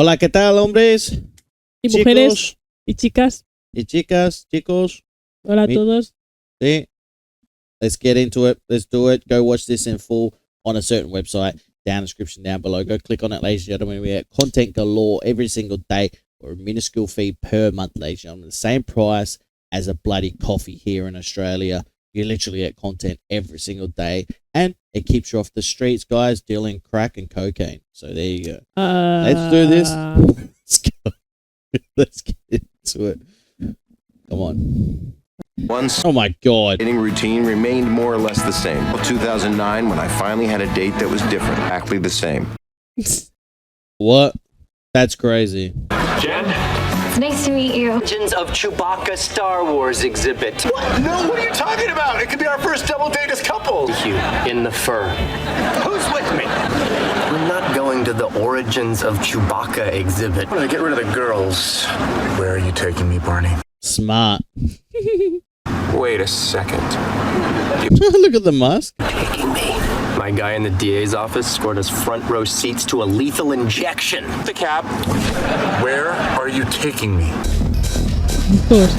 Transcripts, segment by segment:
Hola, ¿qué tal, hombres? Y mujeres y chicas. Y chicas, chicos. Hola a todos. Sí. Let's get into it. Let's do it. Go watch this in full on a certain website. Down description down below. Go click on it, ladies and gentlemen. We get content galore every single day or a minuscule fee per month, ladies and gentlemen. The same price as a bloody coffee here in Australia. You literally get content every single day. And it keeps you off the streets, guys, dealing crack and cocaine. So there you go. Let's do this. Let's go. Let's get into it. Come on. Oh my God. Dating routine remained more or less the same. Until 2009, when I finally had a date that was different, exactly the same. What? That's crazy. Jen? It's nice to meet you. Legends of Chewbacca Star Wars exhibit. What? No, what are you talking about? It could be our first double date as couples. You in the fur. Who's with me? We're not going to the Origins of Chewbacca exhibit. I'm gonna get rid of the girls. Where are you taking me, Barney? Smart. Wait a second. Look at the mask. Taking me. My guy in the DA's office scored us front row seats to a lethal injection. The cab. Where are you taking me? Of course.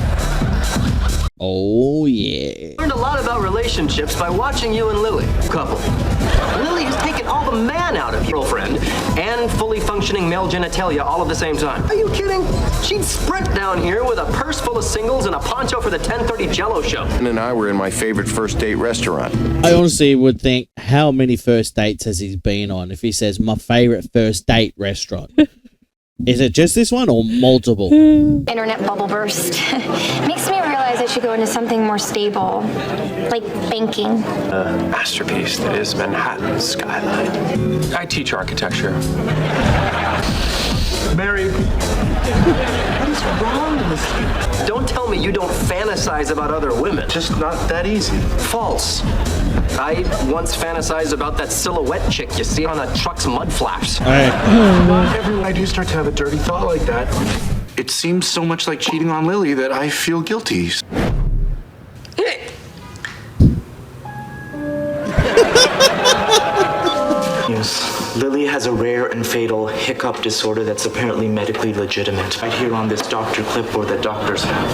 Oh, yeah. Learned a lot about relationships by watching you and Lily. Couple. Lily has taken all the man out of your girlfriend and fully functioning male genitalia all at the same time. Are you kidding? She'd sprint down here with a purse full of singles and a poncho for the 10:30 Jello show. Jen and I were in my favorite first date restaurant. I honestly would think, how many first dates has he been on if he says, my favorite first date restaurant? Is it just this one or multiple? Internet bubble burst. Makes me realize I should go into something more stable, like banking. Masterpiece that is Manhattan's skyline. I teach architecture. Married. What is wrong with you? Don't tell me you don't fantasize about other women. Just not that easy. False. I once fantasized about that silhouette chick you see on a truck's mud flaps. All right. Not everyone I do start to have a dirty thought like that. It seems so much like cheating on Lily that I feel guilty. Yes, Lily has a rare and fatal hiccup disorder that's apparently medically legitimate. Right here on this doctor clipboard that doctors have.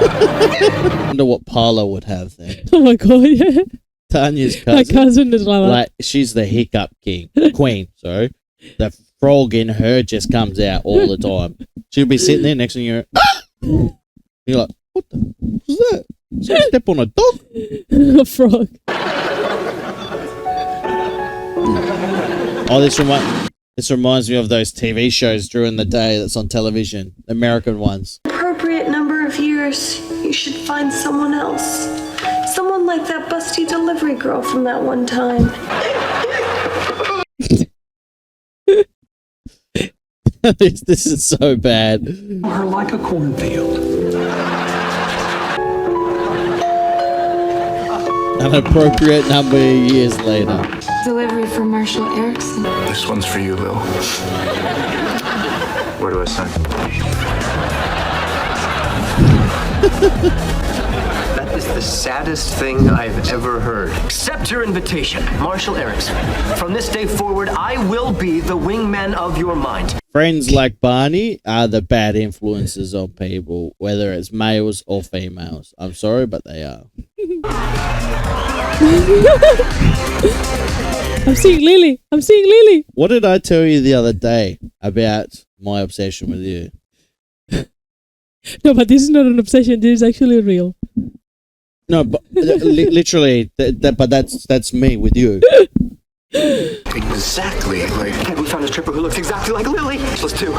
I wonder what Paula would have then. Oh my God, yeah. Tanya's cousin. My cousin is like that. Like, she's the hiccup queen, sorry. The frog in her just comes out all the time. She'll be sitting there next to you. You're like, what the was that? Did I step on a dog? A frog. Oh, this reminds me of those TV shows during the day that's on television, American ones. Appropriate number of years, you should find someone else. Someone like that busty delivery girl from that one time. This is so bad. Her like a cornfield. An appropriate number of years later. Delivery for Marshall Erickson. This one's for you, Lil. Where do I sign? That is the saddest thing I've ever heard. Accept your invitation, Marshall Erickson. From this day forward, I will be the wingman of your mind. Friends like Barney are the bad influences on people, whether it's males or females. I'm sorry, but they are. I'm seeing Lily. I'm seeing Lily. What did I tell you the other day about my obsession with you? No, but this is not an obsession. This is actually real. No, but literally, but that's me with you. Exactly like... Okay, we found a stripper who looks exactly like Lily. Let's do.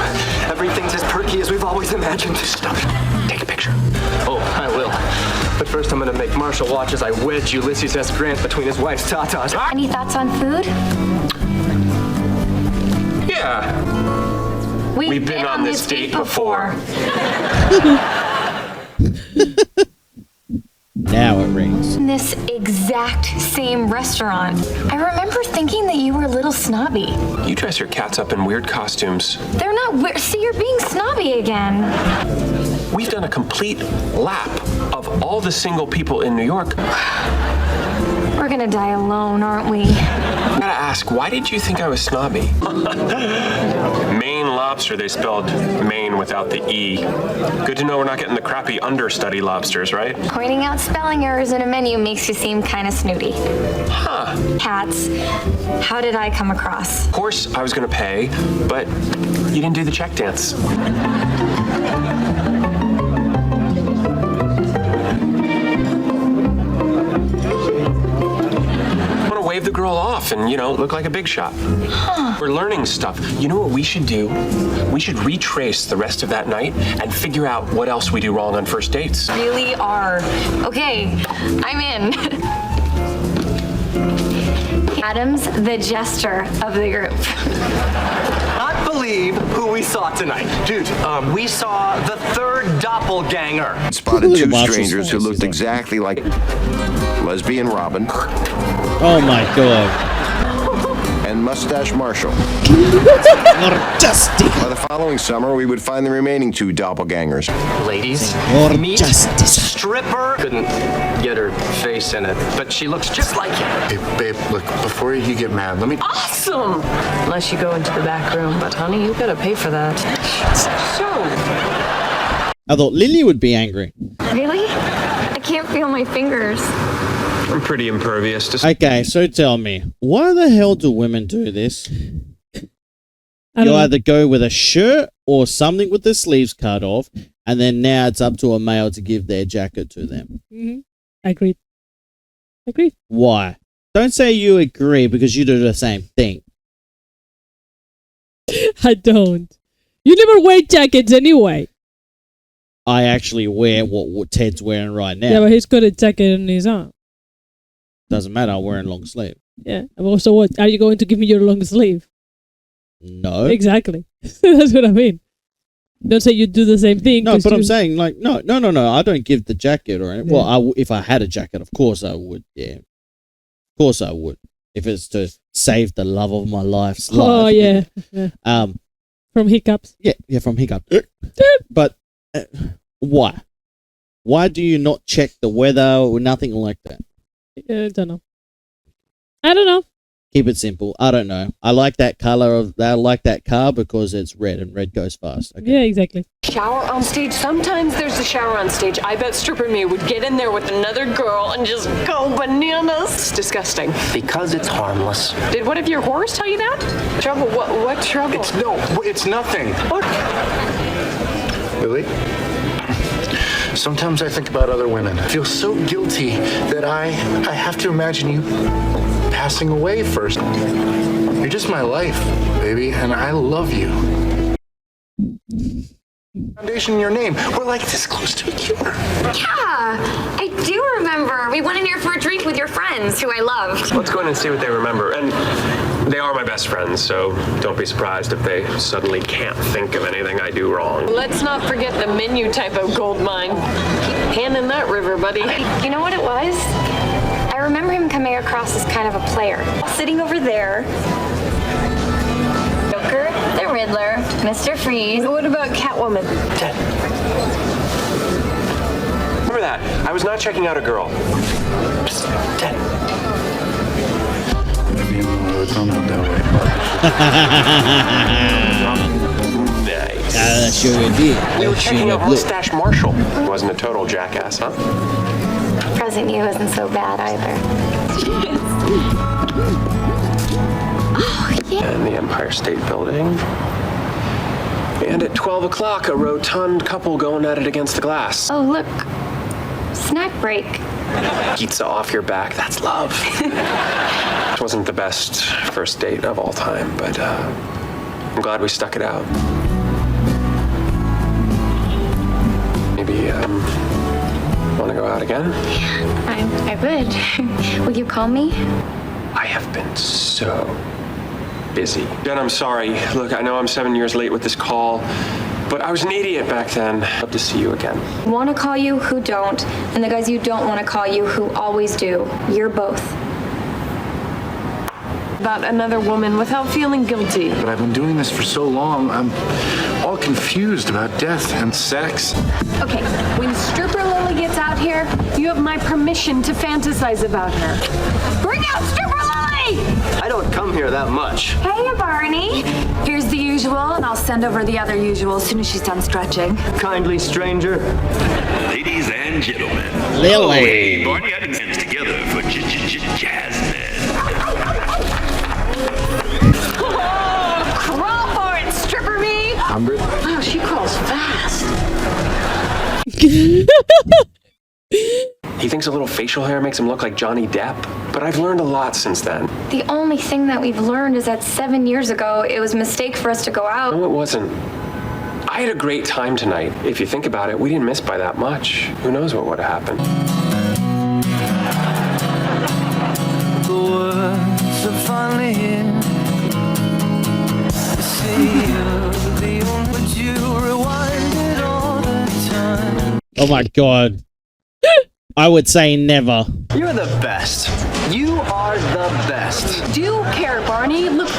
Everything's as perky as we've always imagined. Stop it. Take a picture. Oh, I will. But first I'm gonna make Marshall watch as I wedge Ulysses S. Grant between his wife's tatas. Any thoughts on food? Yeah. We've been on this date before. Now it rings. In this exact same restaurant. I remember thinking that you were a little snobby. You dress your cats up in weird costumes. They're not weird. See, you're being snobby again. We've done a complete lap of all the single people in New York. We're gonna die alone, aren't we? I gotta ask, why did you think I was snobby? Main line. lobster, they spelled Maine without the E. Good to know we're not getting the crappy understudy lobsters, right? Pointing out spelling errors in a menu makes you seem kind of snooty. Huh. Cats, how did I come across? Of course I was gonna pay, but you didn't do the check dance. Wave the girl off and, look like a big shot. Huh. We're learning stuff. You know what we should do? We should retrace the rest of that night and figure out what else we do wrong on first dates. Really are. Okay, I'm in. Adam's the jester of the group. Not believe who we saw tonight. Dude, we saw the third doppelganger. Spotted two strangers who looked exactly like lesbian Robin. Oh my god. And Mustache Marshall. Justice. By the following summer, we would find the remaining two doppelgangers. Ladies, meet justice. stripper. Couldn't get her face in it, but she looks just like you. Hey, babe, look, before you get mad, let me... Awesome! Unless you go into the back room, but honey, you gotta pay for that. So, I thought Lily would be angry. Really? I can't feel my fingers. I'm pretty impervious to... Okay, so tell me, why the hell do women do this? You either go with a shirt or something with the sleeves cut off, and then now it's up to a male to give their jacket to them. Mm-hmm. Agreed. Why? Don't say you agree because you do the same thing. I don't. You never wear jackets anyway. I actually wear what Ted's wearing right now. Yeah, but he's got a jacket on his arm. Doesn't matter, I'm wearing long sleeve. Yeah. So what? Are you going to give me your long sleeve? No. Exactly. That's what I mean. Don't say you do the same thing. No, but I'm saying, like, no. I don't give the jacket or anything. Yeah. Well, if I had a jacket, of course I would. Yeah. Of course I would. If it's to save the love of my life's life. Oh, yeah. From hiccups. Yeah, from hiccup. But why? Why do you not check the weather or nothing like that? I don't know. I don't know. Keep it simple. I don't know. I like that color I like that car because it's red and red goes fast. Okay. Yeah, exactly. shower on stage. Sometimes there's a shower on stage. I bet Stripper Me would get in there with another girl and just go bananas. It's disgusting. Because it's harmless. Did one of your whores tell you that? Trouble? What trouble? It's nothing. What? Lily? Sometimes I think about other women. I feel so guilty that I have to imagine you passing away first. You're just my life, baby, and I love you. Foundation in your name. We're like this close to a cure. Yeah, I do remember. We went in here for a drink with your friends, who I loved. Let's go in and see what they remember. And they are my best friends, so don't be surprised if they suddenly can't think of anything I do wrong. Let's not forget the menu type of gold mine. Keep handing that river, buddy. You know what it was? I remember him coming across as kind of a player. Sitting over there. Joker, the Riddler, Mr. Freeze. What about Catwoman? Remember that? I was not checking out a girl. Psst, Ted. Maybe it's on that Nice. That sure did. We were checking out Mustache Marshall. He wasn't a total jackass, huh? Present you isn't so bad either. Oh, yeah. And the Empire State Building. And at 12 o'clock, a rotund couple going at it against the glass. Oh, look. Snack break. Pizza off your back, that's love. It wasn't the best first date of all time, but I'm glad we stuck it out. Maybe, want to go out again? I would. Will you call me? I have been so busy. Jen, I'm sorry. Look, I know I'm 7 years late with this call, but I was an idiot back then. I'd love to see you again. Want to call you who don't, and the guys you don't want to call you who always do. You're both. About another woman without feeling guilty. But I've been doing this for so long, I'm all confused about death and sex. Okay, when Stripper Lily gets out here, you have my permission to fantasize about her. Bring out Stripper Lily! Barney! I don't come here that much. Hey, Barney. Here's the usual, and I'll send over the other usual as soon as she's done stretching. Kindly stranger. Ladies and gentlemen. Lily. Hey, Barney, I didn't hands together for Jasmine. Oh, crawl for it, stripper me! Wow, she crawls fast. He thinks a little facial hair makes him look like Johnny Depp, but I've learned a lot since then. The only thing that we've learned is that 7 years ago, it was a mistake for us to go out. No, it wasn't. I had a great time tonight. If you think about it, we didn't miss by that much. Who knows what would have happened? The words are finally here. Would you rewind it all the time? Oh my god. I would say never. You're the best. You are the best. Do care, Barney. Look,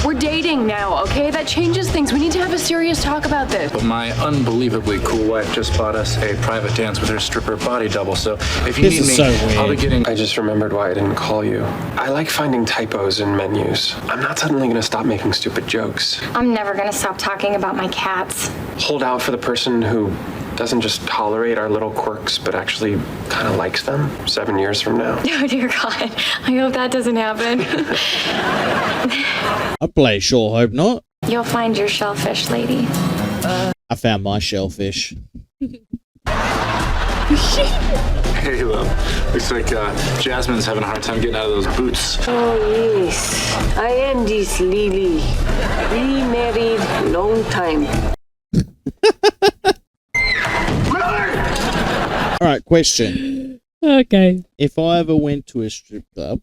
we're dating now, okay? That changes things. We need to have a serious talk about this. But my unbelievably cool wife just bought us a private dance with her stripper body double, so if you This need is me, so weird. I'll be getting... I just remembered why I didn't call you. I like finding typos in menus. I'm not suddenly gonna stop making stupid jokes. I'm never gonna stop talking about my cats. Hold out for the person who doesn't just tolerate our little quirks, but actually kind of likes them 7 years from now. Oh dear God, I hope that doesn't happen. I play sure hope not. You'll find your shellfish, lady. I found my shellfish. Hey, love. Looks like Jasmine's having a hard time getting out of those boots. Oh, yes. I am this Lily. Remarried long time. Alright, question. Okay. If I ever went to a strip club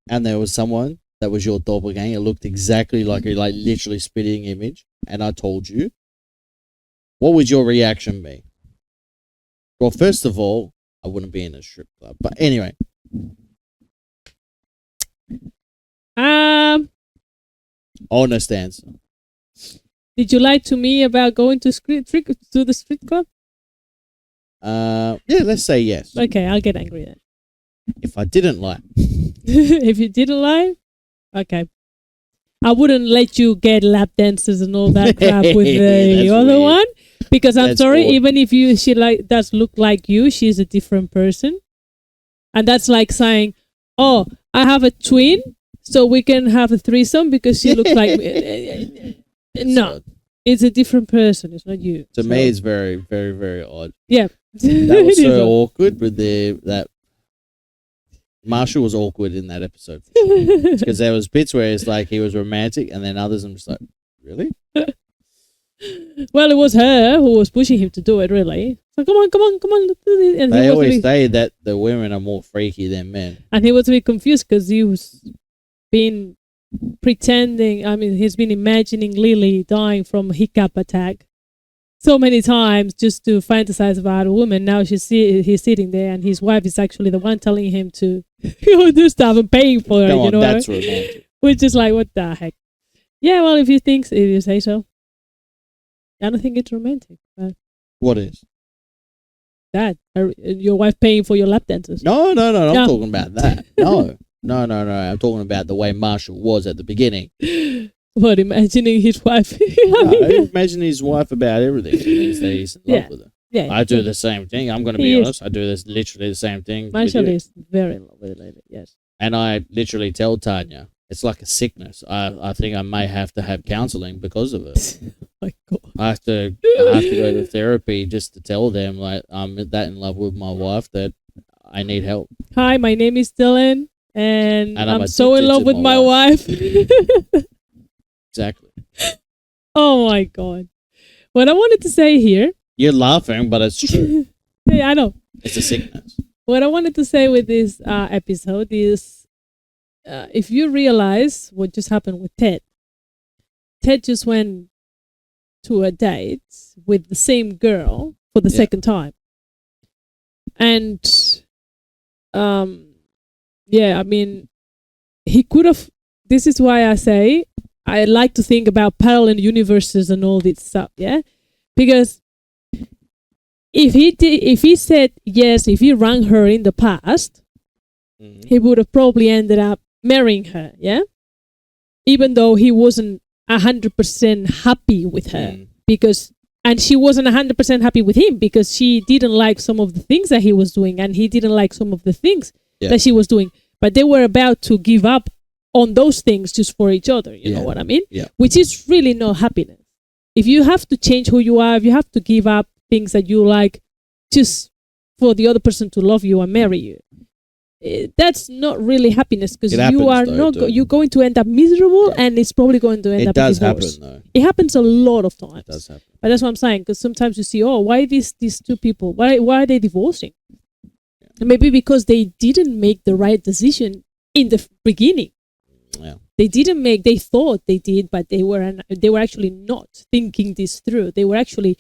and there was someone that was your doppelganger, looked exactly like you, like literally spitting image, and I told you, what would your reaction be? Well, first of all, I wouldn't be in a strip club. But anyway. Honest answer. Did you lie to me about going to the street club? Yeah, let's say yes. Okay, I'll get angry then. If I didn't lie. If you didn't lie, okay. I wouldn't let you get lap dances and all that crap with the other one, because I'm sorry, even if she does look like you, she's a different person, and that's like saying, "Oh, I have a twin, so we can have a threesome because she looks like me." No, it's a different person. It's not you. To me, it's very, very, very odd. Yeah, that was so awkward with that. Marshall was awkward in that episode because there was bits where it's like he was romantic, and then others I'm just like, really? Well, it was her who was pushing him to do it. Really, so come on, let's do this. And they always say that the women are more freaky than men, and he was a bit confused because he was been pretending. I mean, he's been imagining Lily dying from a hiccup attack so many times just to fantasize about a woman. Now he's sitting there, and his wife is actually the one telling him to do stuff and paying for it. Come on, that's romantic. Which is like, what the heck? Yeah, well, if you say so. I don't think it's romantic. But what is? That your wife paying for your lap dances? No. I'm talking about that. No. I'm talking about the way Marshall was at the beginning. What, imagining his wife? Imagine his wife about everything. It means that he's in love with her. Yeah, I do the same thing. I'm going to be honest. I do this literally the same thing. Marshall is very in love with it, yes. And I literally tell Tanya, it's like a sickness. I think I may have to have counseling because of it. Oh my God. I have to go to therapy just to tell them like I'm that in love with my wife that I need help. Hi, my name is Dylan, and I'm so in addicted love to with my wife. Exactly. Oh my God. What I wanted to say here. You're laughing, but it's true. Yeah, I know. It's a sickness. What I wanted to say with this episode is, if you realize what just happened with Ted just went to a date with the same girl for the second time. And, I mean, he could have, this is why I say, I like to think about parallel universes and all this stuff, yeah? Because if he said yes, if he rang her in the past, he would have probably ended up marrying her, yeah, even though he wasn't 100% happy with her and she wasn't 100% happy with him because she didn't like some of the things that he was doing and he didn't like some of the things that she was doing, but they were about to give up on those things just for each other, you know what I mean? Which is really not happiness. If you have to change who you are, if you have to give up things that you like just for the other person to love you and marry you, that's not really happiness, because you are you're going to end up miserable and it's probably going to end up in divorce. It does happen though. It happens a lot of times. It does happen. But that's what I'm saying, because sometimes you see, why these two people, why are they divorcing? Maybe because they didn't make the right decision in the beginning. Yeah. They thought they did, but they were actually not thinking this through. They were actually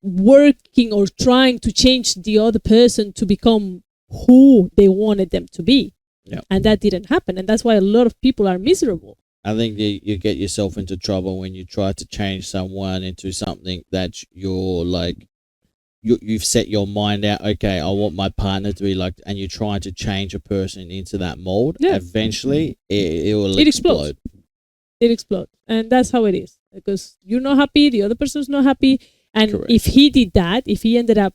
working or trying to change the other person to become who they wanted them to be. Yeah. And that didn't happen. And that's why a lot of people are miserable. I think you get yourself into trouble when you try to change someone into something that you're like, you've set your mind out, okay, I want my partner to be like, and you're trying to change a person into that mold. Yeah. Eventually, it will explode. It explodes. And that's how it is. Because you're not happy, the other person's not happy. And correct. If he did that, if he ended up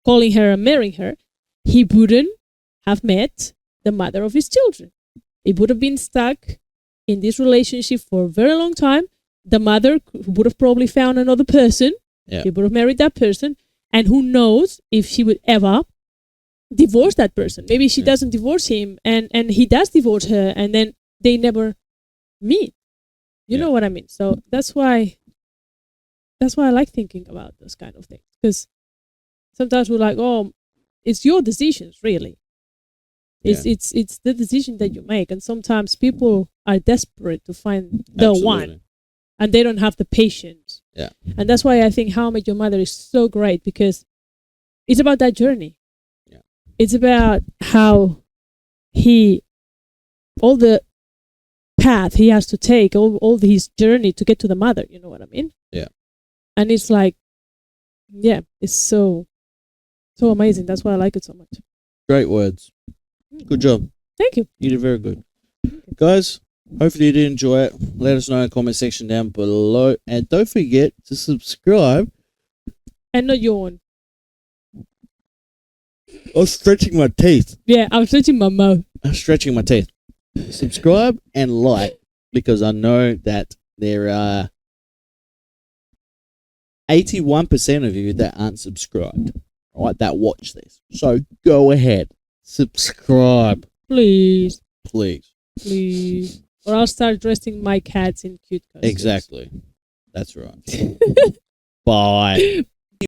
calling her and marrying her, he wouldn't have met the mother of his children. He would have been stuck in this relationship for a very long time. The mother would have probably found another person. Yeah. He would have married that person. And who knows if she would ever divorce that person. Maybe she doesn't divorce him and he does divorce her, and then they never meet. You know what I mean? So that's why I like thinking about those kind of things. Because sometimes we're like, it's your decisions, really. It's the decision that you make. And sometimes people are desperate to find the one. And they don't have the patience. Yeah. And that's why I think How I Met Your Mother is so great, because it's about that journey. Yeah. It's about how all the path he has to take, all his journey to get to the mother, you know what I mean? Yeah. And it's like, it's so amazing. That's why I like it so much. Great words. Good job. Thank you. You did very good. Guys, hopefully you did enjoy it. Let us know in the comment section down below. And don't forget to subscribe. And not yawn. I was stretching my teeth. Yeah, I was stretching my mouth. I'm stretching my teeth. Subscribe and like, because I know that there are 81% of you that aren't subscribed, right, that watch this. So go ahead. Subscribe. Please. Please. Please. Or I'll start dressing my cats in cute costumes. Exactly. That's right. Bye.